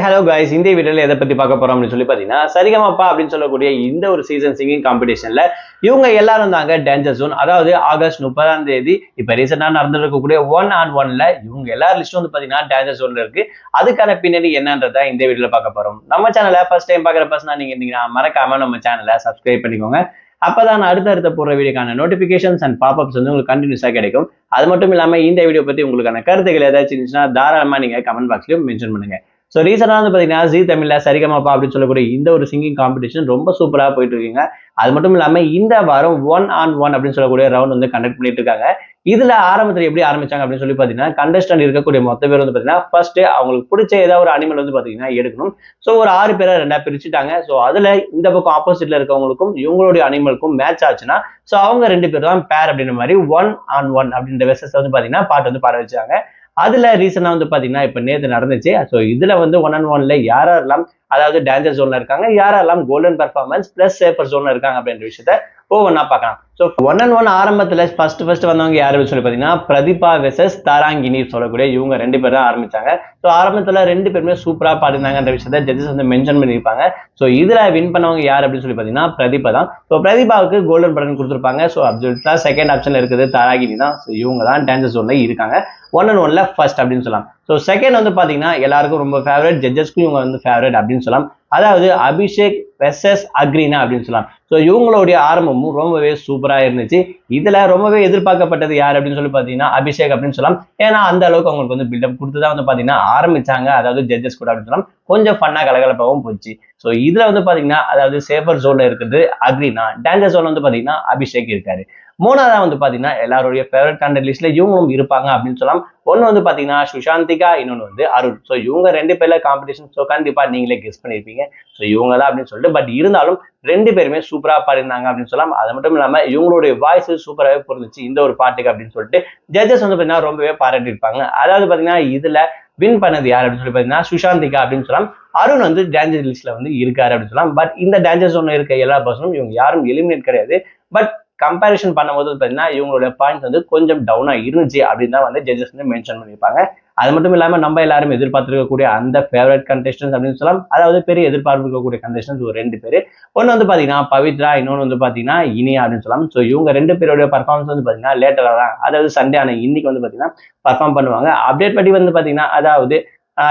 Hello guys, இந்த வீடியோல எதை பத்தி பார்க்க போறோம் அப்படின்னு சொல்லி பாத்தீங்கன்னா, சரிகமப்பா அப்படின்னு சொல்லக்கூடிய இந்த ஒரு சீசன் சிங்கிங் காம்படிஷன்ல இவங்க எல்லாரும் தாங்க டேஞ்சர் ஜோன். அதாவது ஆகஸ்ட் 30ஆம் தேதி இப்ப ரீசெண்டா நடந்திருக்கக்கூடிய 1-on-1ல இவங்க எல்லாரும் லிஸ்ட் வந்து பாத்தீங்கன்னா டேஞ்சர் ஜோன்ல இருக்கு. அதுக்கான பின்னணி என்னன்றதை இந்த வீடியோல பார்க்க போறோம். நம்ம சேனலை ஃபர்ஸ்ட் டைம் பாக்குற பர்சனா நீங்க இருந்தீங்கன்னா மறக்காம நம்ம சேனலை சப்ஸ்கிரைப் பண்ணிக்கோங்க. அப்பதான் அடுத்த போற வீடியோக்கான நோட்டிபிகேஷன்ஸ் அண்ட் பாப்அப்ஸ் வந்து உங்களுக்கு கண்டினியூஸா கிடைக்கும். அது மட்டும் இல்லாம இந்த வீடியோ பத்தி உங்களுக்கான கருத்துக்கள் ஏதாச்சும் இருந்துச்சுன்னா தாராளமா நீங்க கமெண்ட் பாக்ஸ்லயும் மென்ஷன் பண்ணுங்க. ஸோ ரீசெண்டாக வந்து பார்த்தீங்கன்னா ஜி தமிழ்ல சரிகமப்பா அப்படின்னு சொல்லக்கூடிய இந்த ஒரு சிங்கிங் காம்படிஷன் ரொம்ப சூப்பராக போயிட்டு இருக்கீங்க. அது மட்டும் இல்லாமல் இந்த வாரம் 1-on-1 அப்படின்னு சொல்லக்கூடிய ரவுண்ட் வந்து கண்டக்ட் பண்ணிட்டு இருக்காங்க. இதுல ஆரம்பத்தில் எப்படி ஆரம்பிச்சாங்க அப்படின்னு சொல்லி பார்த்தீங்கன்னா, கண்டஸ்டன்ட் இருக்கக்கூடிய மொத்த பேர் வந்து பார்த்தீங்கன்னா ஃபர்ஸ்ட் அவங்களுக்கு பிடிச்ச ஏதாவது ஒரு அனிமல் வந்து பார்த்தீங்கன்னா எடுக்கணும். ஸோ ஒரு 6 பேரை 2 பிரிச்சுட்டாங்க. ஸோ அதுல இந்த பக்கம் ஆப்போசிட்ல இருக்கவங்களுக்கும் இவங்களுடைய அனிமலுக்கும் மேட்ச் ஆச்சுன்னா ஸோ அவங்க 2 பேர் தான் பேர் அப்படின்ற மாதிரி 1-on-1 அப்படின்ற வெசஸ் வந்து பார்த்தீங்கன்னா பாட்டு வந்து பாட வச்சாங்க. அதுல ரீசனா வந்து பாத்தீங்கன்னா இப்ப நேத்து நடந்துச்சு. சோ இதுல வந்து 1-on-1ல யாரெல்லாம் அதாவது டேஞ்சர் ஜோன்ல இருக்காங்க, யாரெல்லாம் கோல்டன் பெர்ஃபார்மன்ஸ் பிளஸ் சேஃபர் ஜோன்ல இருக்காங்க அப்படின்ற விஷயத்த ஒவ்வொன்னா பார்க்கலாம். ஸோ 1-on-1 ஆரம்பத்துல ஃபர்ஸ்ட் வந்தவங்க யாரு சொல்லி பாத்தீங்கன்னா பிரதீபா வெசஸ் தாராங்கினி சொல்லக்கூடிய இவங்க 2 பேர் தான் ஆரம்பிச்சாங்க. ஸோ ஆரம்பத்துல 2 பேருமே சூப்பரா பாடினாங்கன்ற விஷயத்த ஜட்ஜஸ் வந்து மென்ஷன் பண்ணியிருப்பாங்க. ஸோ இதுல வின் பண்ணவங்க யார் அப்படின்னு சொல்லி பாத்தீங்கன்னா பிரதீபா தான். ஸோ பிரதீபாவுக்கு கோல்டன் பட்டன் கொடுத்துருப்பாங்க. ஸோ அப்சல்யூட்டா செகண்ட் ஆப்ஷன்ல இருக்குது தாராகினி தான். ஸோ இவங்க தான் டேஞ்சர் ஜோன்ல இருக்காங்க. 1-on-1ல ஃபர்ஸ்ட் அப்படின்னு சொல்லலாம். ஸோ செகண்ட் வந்து பாத்தீங்கன்னா எல்லாருக்கும் ரொம்ப ஃபேவரட், ஜட்ஜஸ்க்கும் இவங்க வந்து ஃபேவரட் அப்படின்னு சொல்லலாம். அதாவது அபிஷேக் வெர்சஸ் அக்ரீனா அப்படின்னு சொல்லலாம். ஸோ இவங்களுடைய ஆரம்பமும் ரொம்பவே சூப்பரா இருந்துச்சு. இதுல ரொம்பவே எதிர்பார்க்கப்பட்டது யார் அப்படின்னு சொல்லி பாத்தீங்கன்னா அபிஷேக் அப்படின்னு சொல்லலாம். ஏன்னா அந்த அளவுக்கு அவங்களுக்கு வந்து பில்டப் கொடுத்துதான் வந்து பாத்தீங்கன்னா ஆரம்பிச்சாங்க. அதாவது ஜட்ஜஸ் கூட அப்படின்னு சொல்லலாம். கொஞ்சம் ஃபன்னா கலகலப்பாகவும் போச்சு. ஸோ இதுல வந்து பாத்தீங்கன்னா அதாவது சேஃபர் ஜோன்ல இருக்கிறது அக்ரீனா, டேஞ்சர் ஜோன்ல வந்து பாத்தீங்கன்னா அபிஷேக் இருக்காரு. மூணாவதா வந்து பாத்தீங்கன்னா எல்லாருடைய ஃபேவரட் கண்டென்ட் லிஸ்ட்ல இவங்களும் இருப்பாங்க அப்படின்னு சொல்லலாம். ஒன்னு வந்து பாத்தீங்கன்னா சுஷாந்திகா, இன்னொன்னு வந்து அருண். ஸோ இவங்க 2 பேர்ல காம்படிஷன். ஸோ கண்டிப்பா நீங்களே கெஸ் பண்ணிருப்பீங்க ஸோ இவங்க தான் அப்படின்னு சொல்லிட்டு. பட் இருந்தாலும் 2 பேருமே சூப்பரா பாடிருந்தாங்க அப்படின்னு சொல்லலாம். அது மட்டும் இல்லாம இவங்களுடைய வாய்ஸ் சூப்பராகவே பொருந்துச்சு இந்த ஒரு பாட்டுக்கு அப்படின்னு சொல்லிட்டு ஜட்ஜஸ் வந்து பாத்தீங்கன்னா ரொம்பவே பாராட்டி இருப்பாங்க. அதாவது பாத்தீங்கன்னா இதுல வின் பண்ணது யார் அப்படின்னு சொல்லி பாத்தீங்கன்னா சுஷாந்திகா அப்படின்னு சொல்லலாம். அருண் வந்து டேஞ்சர் லிஸ்ட்ல வந்து இருக்காரு அப்படின்னு சொல்லலாம். பட் இந்த டேஞ்சர் ஜோன்ல இருக்க எல்லா பர்சனும் இவங்க யாரும் எலிமினேட் கிடையாது. பட் கம்பேரிஷன் பண்ணும்போது பாத்தீங்கன்னா இவங்களோட பாயிண்ட்ஸ் வந்து கொஞ்சம் டவுனா இருந்துச்சு அப்படின்னு தான் வந்து ஜட்ஜஸ் வந்து மென்ஷன் பண்ணியிருப்பாங்க. அது மட்டும் இல்லாம நம்ம எல்லாரும் எதிர்பார்த்திருக்கக்கூடிய அந்த ஃபேவரட் கண்டெஸ்டன்ஸ் அப்படின்னு சொல்லலாம். அதாவது பெரிய எதிர்பார்ப்பு இருக்கக்கூடிய கண்டெஸ்டன்ஸ் ஒரு 2 பேர். ஒன்னு வந்து பாத்தீங்கன்னா பவித்ரா, இன்னொன்னு வந்து பாத்தீங்கன்னா இனியா அப்படின்னு சொல்லலாம். ஸோ இவங்க 2 பேருடைய பர்ஃபார்மன்ஸ் வந்து பாத்தீங்கன்னா லேட்டரா தான், அதாவது சண்டே ஆன இன்னைக்கு வந்து பாத்தீங்கன்னா பர்ஃபார்ம் பண்ணுவாங்க. அப்டேட் படி வந்து பாத்தீங்கன்னா அதாவது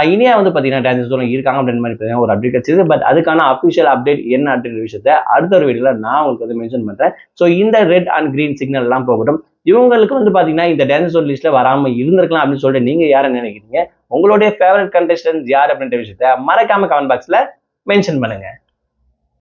இனியா வந்து பாத்தீங்கன்னா டேஞ்சர் ஜோன்ல இருக்காங்க அப்படின்னு மாதிரி ஒரு அப்டேட் கிடைச்சது. பட் அதுக்கான அபிஷியல் அப்டேட் என்ன அப்படின்ற விஷயத்த அடுத்த ஒரு வீடியோல நான் உங்களுக்கு வந்து மென்ஷன் பண்றேன். ஸோ இந்த ரெட் அண்ட் கிரீன் சிக்னல் எல்லாம் போகட்டும். இவங்களுக்கு வந்து பாத்தீங்கன்னா இந்த டேஞ்சர் ஜோன் லிஸ்ட்ல வராம இருந்திருக்கலாம் அப்படின்னு சொல்லிட்டு நீங்க யாரை நினைக்கிறீங்க? உங்களுடைய ஃபேவரட் கண்டெஸ்டன்ட் யார் அப்படின்ற விஷயத்த மறக்காம கமெண்ட் பாக்ஸ்ல மென்ஷன் பண்ணுங்க.